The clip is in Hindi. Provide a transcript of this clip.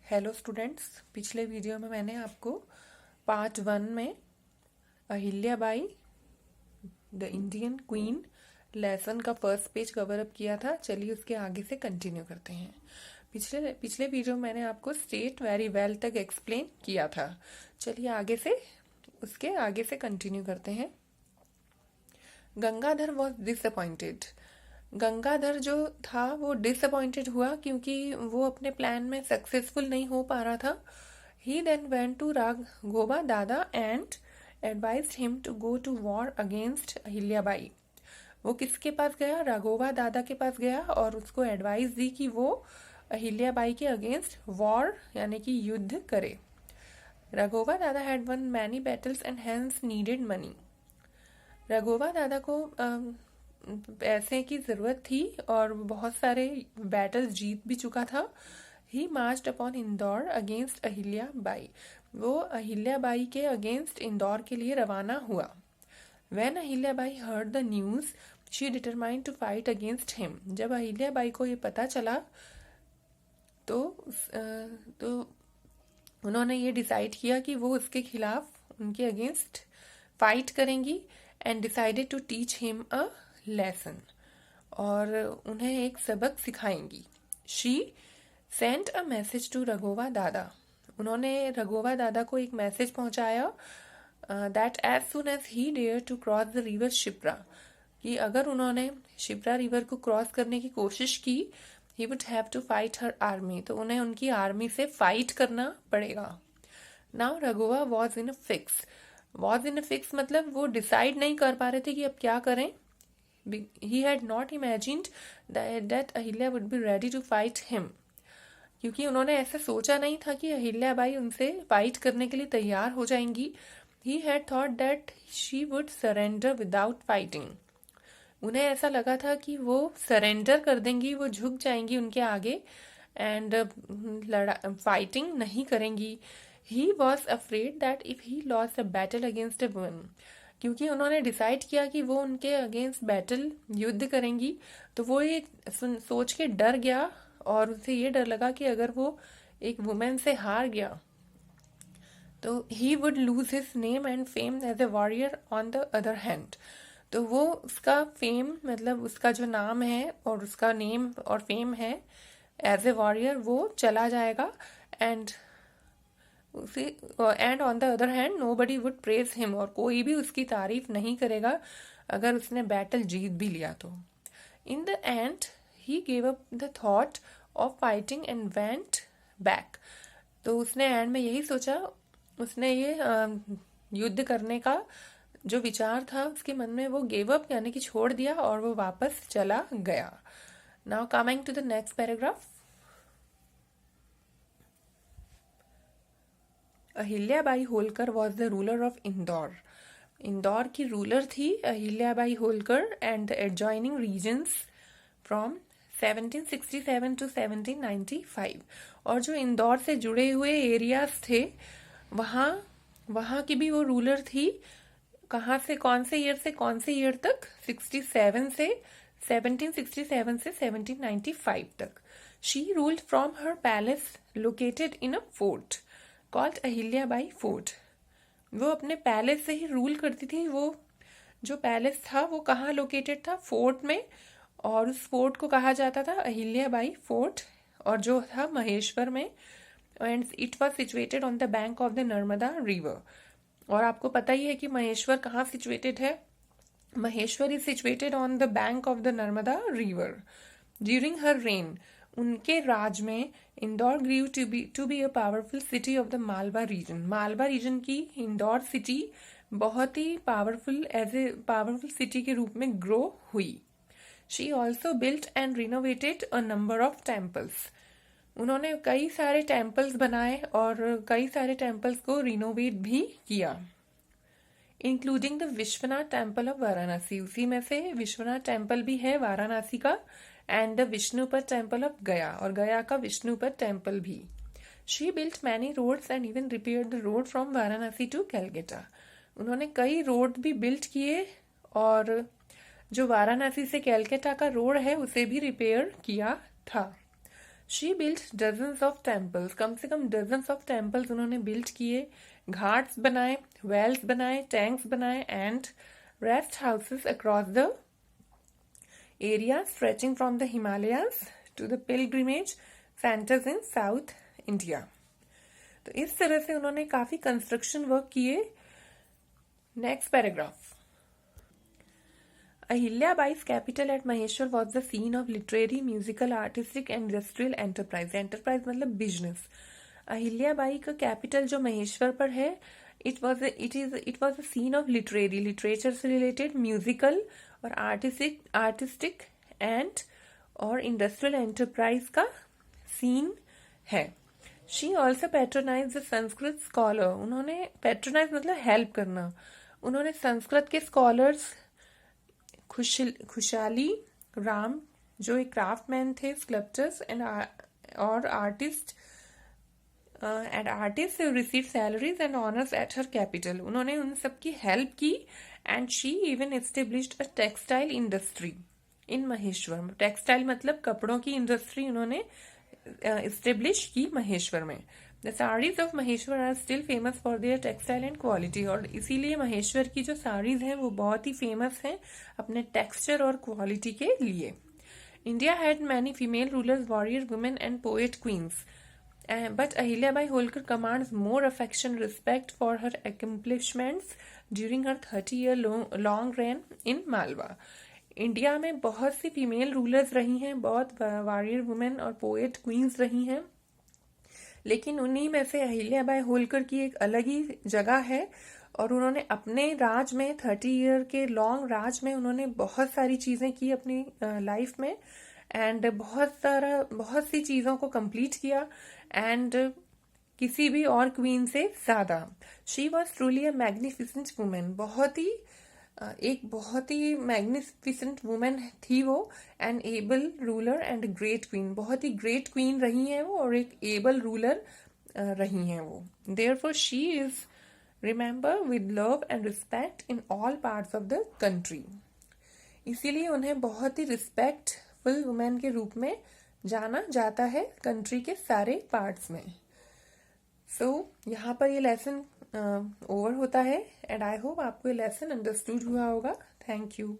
हेलो स्टूडेंट्स, पिछले वीडियो में मैंने आपको पार्ट 1 में Ahilyabai the Indian queen lesson का फर्स्ट पेज कवर अप किया था। चलिए उसके आगे से कंटिन्यू करते हैं। पिछले पिछले वीडियो में मैंने आपको स्टेट वेरी वेल तक एक्सप्लेन किया था। चलिए उसके आगे से कंटिन्यू करते हैं। Gangadhar was disappointed. गंगाधर जो था वो डिसअपॉइंटेड हुआ क्योंकि वो अपने प्लान में सक्सेसफुल नहीं हो पा रहा था। He then went to Raghoba Dada and advised him to go to war against Ahilyabai. वो किसके पास गया? राघोबा दादा के पास गया और उसको एडवाइस दी कि वो अहिल्याबाई के अगेंस्ट वॉर यानी कि युद्ध करे। Raghoba Dada had won many battles and hence needed money. Raghoba Dada को पैसे की जरूरत थी और बहुत सारे बैटल्स जीत भी चुका था। He marched upon Indore against Ahilyabai. वो अहिल्याबाई के अगेंस्ट इंदौर के लिए रवाना हुआ। When Ahilyabai heard the news, she determined to fight against him. जब अहिल्याबाई को ये पता चला तो उन्होंने ये डिसाइड किया कि वो उसके खिलाफ उनके अगेंस्ट फाइट करेंगी and decided to teach him a lesson, और उन्हें एक सबक सिखाएंगी। She sent a message to Raghoba Dada. उन्होंने रघोबा दादा को एक मैसेज पहुंचाया that as soon as he dare to cross the river Shipra, कि अगर उन्होंने शिप्रा रिवर को क्रॉस करने की कोशिश की he would have to fight her army, तो उन्हें उनकी आर्मी से फाइट करना पड़ेगा। Now Raghoba was in a fix मतलब वो डिसाइड नहीं कर पा रहे थे कि अब क्या करें। He had not imagined that Ahilya would be ready to fight him, क्योंकि उन्होंने ऐसा सोचा नहीं था कि अहिल्याबाई उनसे फाइट करने के लिए तैयार हो जाएंगी। He had thought that she would surrender without fighting. उन्हें ऐसा लगा था कि वो सरेंडर कर देंगी, वो झुक जाएंगी उनके आगे एंड फाइटिंग नहीं करेंगी। He was afraid that if he lost a battle against a woman, क्योंकि उन्होंने डिसाइड किया कि वो उनके अगेंस्ट बैटल युद्ध करेंगी, तो वो ये सोच के डर गया और उसे ये डर लगा कि अगर वो एक वुमेन से हार गया तो he would lose his name and fame as a warrior on the other hand. तो वो उसका फेम मतलब उसका जो नाम है और उसका नेम और फेम है एज ए वॉरियर वो चला जाएगा and on the other hand nobody would praise him, और कोई भी उसकी तारीफ नहीं करेगा अगर उसने बैटल जीत भी लिया तो। In the and he gave up the thought of fighting and went back. तो उसने एंड में यही सोचा, उसने ये युद्ध करने का जो विचार था उसके मन में वो गेव अप यानी कि छोड़ दिया और वो वापस चला गया। Now coming to the next paragraph. Ahilyabai Holkar was the ruler of Indore. Indore की रूलर थी Ahilyabai Holkar and the adjoining regions from 1767 to 1795। और जो इंदौर से जुड़े हुए एरियाज थे वहाँ की भी वो रूलर थी। कहाँ से कौन से ईयर तक? 1767 से 1795 तक। She ruled from her palace located in a fort called Ahilyabai fort. वो अपने पैलेस से ही रूल करती थी। वो जो पैलेस था वो कहाँ लोकेटेड था? फोर्ट में, और उस फोर्ट को कहा जाता था अहिल्याबाई फोर्ट, और जो था महेश्वर में, and it was situated on the bank of the Narmada river. और आपको पता ही है कि महेश्वर कहाँ सिचुएटेड है। Maheshwar is situated on the bank of the Narmada river. During her reign, उनके राज में Indore grew to be a powerful city of the Malwa region. Malwa region की इंदौर सिटी बहुत ही पावरफुल सिटी के रूप में ग्रो हुई। She also built and renovated a number of temples. उन्होंने कई सारे टेम्पल्स बनाए और कई सारे टेम्पल्स को रिनोवेट भी किया, including the Vishwanath temple of Varanasi. उसी में से विश्वनाथ टेम्पल भी है वाराणसी का, and the Vishnupad temple of Gaya, और गया का विष्णुपद टेम्पल भी। She built many roads and even repaired the road from Varanasi to Calcutta. उन्होंने कई रोड भी बिल्ट किए और जो वाराणसी से कैलकाटा का रोड है उसे भी रिपेयर किया था। She built dozens of temples, कम से कम डजन्स ऑफ टेम्पल्स उन्होंने बिल्ट किए, घाट्स बनाए, वेल्स बनाए, टैंक्स बनाए and rest houses across the area stretching from the Himalayas to the pilgrimage centres in south India. तो इस तरह से उन्होंने काफी कंस्ट्रक्शन वर्क किए। Next paragraph. Ahilya's capital at Maheshwar was the scene of literary, musical, artistic and industrial enterprise. Enterprise मतलब business. अहिल्याबाई का कैपिटल जो महेश्वर पर है, it was a scene of literary, literature से related, musical और artistic and और industrial enterprise का scene है. She also patronized the Sanskrit scholar. उन्होंने patronize मतलब help करना. उन्होंने संस्कृत के scholars खुशाली राम जो एक क्राफ्टमैन थे, स्कल्पचर्स और artist receive salaries and honours at her capital. उन्होंने उन सबकी हेल्प की and she even established a textile industry in Maheshwar. Textile मतलब कपड़ों की इंडस्ट्री उन्होंने एस्टेब्लिश की महेश्वर में। The saris of Maheshwar are still famous for their textile and quality, और इसीलिए महेश्वर की जो साड़ीज हैं वो बहुत ही फेमस हैं अपने टेक्सचर और क्वालिटी के लिए। India had many female rulers, warrior women and poet queens, but Ahilyabai Holkar commands more affection, respect for her accomplishments during her 30-year long reign in Malwa. India में बहुत सी फीमेल रूलर्स रही हैं, बहुत वॉरियर वुमेन और पोएट क्वींस रही हैं, लेकिन उन्हीं में से अहिल्याबाई होलकर की एक अलग ही जगह है और उन्होंने अपने राज में 30 ईयर के लॉन्ग राज में उन्होंने बहुत सारी चीजें की अपनी लाइफ में एंड बहुत सी चीजों को कंप्लीट किया एंड किसी भी और क्वीन से ज्यादा। She was truly a magnificent women, बहुत ही मैग्निफिसेंट वुमेन थी वो, an able ruler and great queen, बहुत ही ग्रेट क्वीन रही हैं वो और एक एबल रूलर रही हैं वो। Therefore she is remember with love and respect in all parts of the country. इसीलिए उन्हें बहुत ही रिस्पेक्टफुल वुमेन के रूप में जाना जाता है कंट्री के सारे पार्ट्स में। सो यहाँ पर ये लेसन ओवर होता है एंड आई होप आपको ये लेसन अंडरस्टूड हुआ होगा। Thank you.